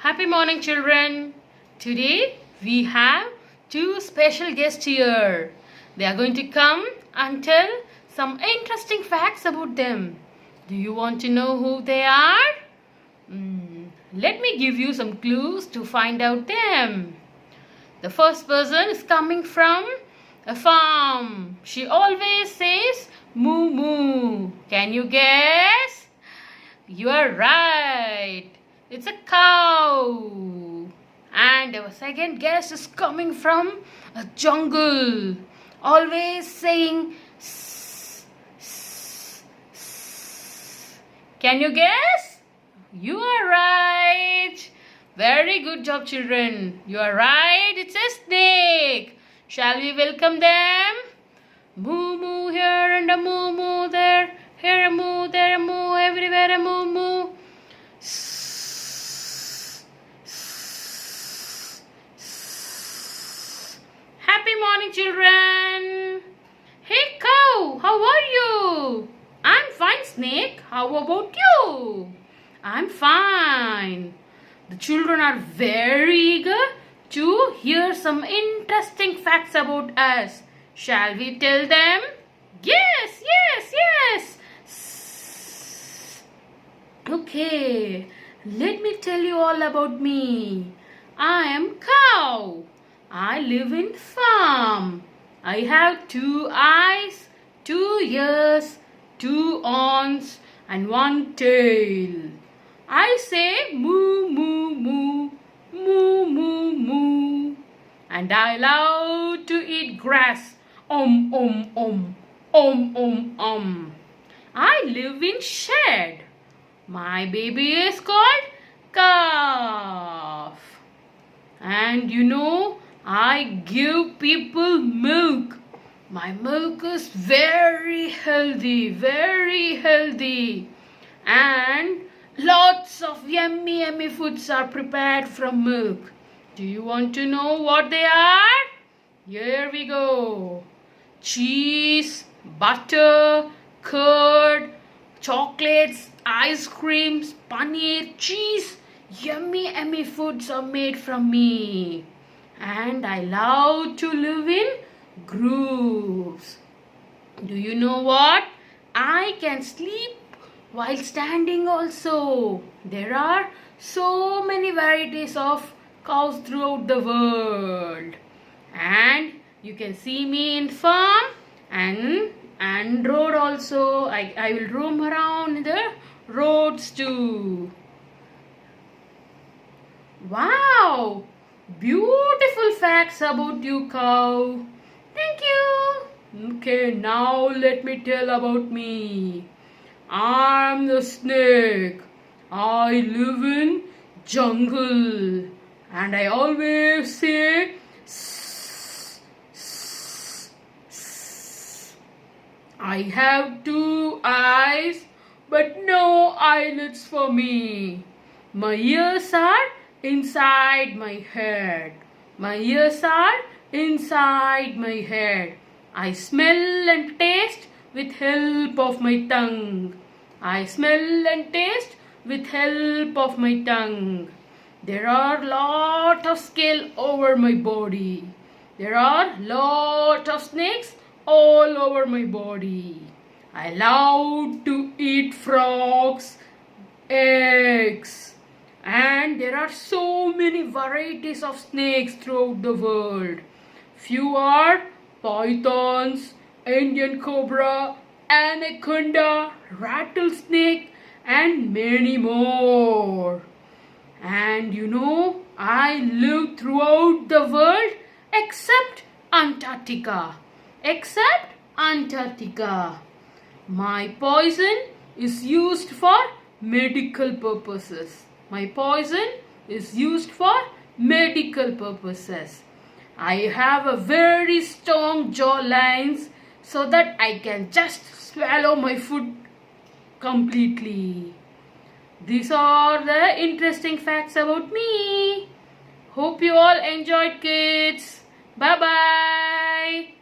Happy morning, children. Today we have two special guests here. They are going to come and tell some interesting facts about them. Do you want to know who they are? Let me give you some clues to find out them. The first person is coming from a farm. She always says moo moo. Can you guess? You are right. It's a cow. And our second guest is coming from a jungle. Always saying s, s, s. Can you guess? You are right. Very good job, children. You are right. It's a snake. Shall we welcome them? Moo moo here and a moo moo there. Here a moo, there a moo, everywhere a moo moo. Happy morning, children. Hey cow, how are you? I'm fine, snake. How about you? I'm fine. The children are very eager to hear some interesting facts about us. Shall we tell them? Yes, yes, yes. Okay, let me tell you all about me. I am cow. I live in farm. I have 2 eyes, 2 ears, 2 horns and 1 tail. I say moo moo moo, moo moo moo. And I love to eat grass. I live in shed. My baby is called calf. And you know, I give people milk. My milk is very healthy, very healthy. And lots of yummy, yummy foods are prepared from milk. Do you want to know what they are? Here we go. Cheese, butter, curd, chocolates, ice creams, paneer, cheese. Yummy, yummy foods are made from me. And I love to live in groups. Do you know what? I can sleep while standing also. There are so many varieties of cows throughout the world. And you can see me in farm and road also. I will roam around the roads too. Wow! Beautiful facts about you, cow. Thank you. Okay, now let me tell about me. I'm the snake. I live in jungle. And I always say s, s, s. I have 2 eyes but no eyelids for me. My ears are inside my head. My ears are inside my head. I smell and taste with help of my tongue. I smell and taste with help of my tongue. There are lot of scale over my body. There are lot of snakes all over my body. I love to eat frogs, eggs. And there are so many varieties of snakes throughout the world. Few are pythons, Indian cobra, anaconda, rattlesnake and many more. And you know, I live throughout the world except Antarctica. Except Antarctica. My poison is used for medical purposes. My poison is used for medical purposes. I have a very strong jaw lines so that I can just swallow my food completely. These are the interesting facts about me. Hope you all enjoyed, kids. Bye bye.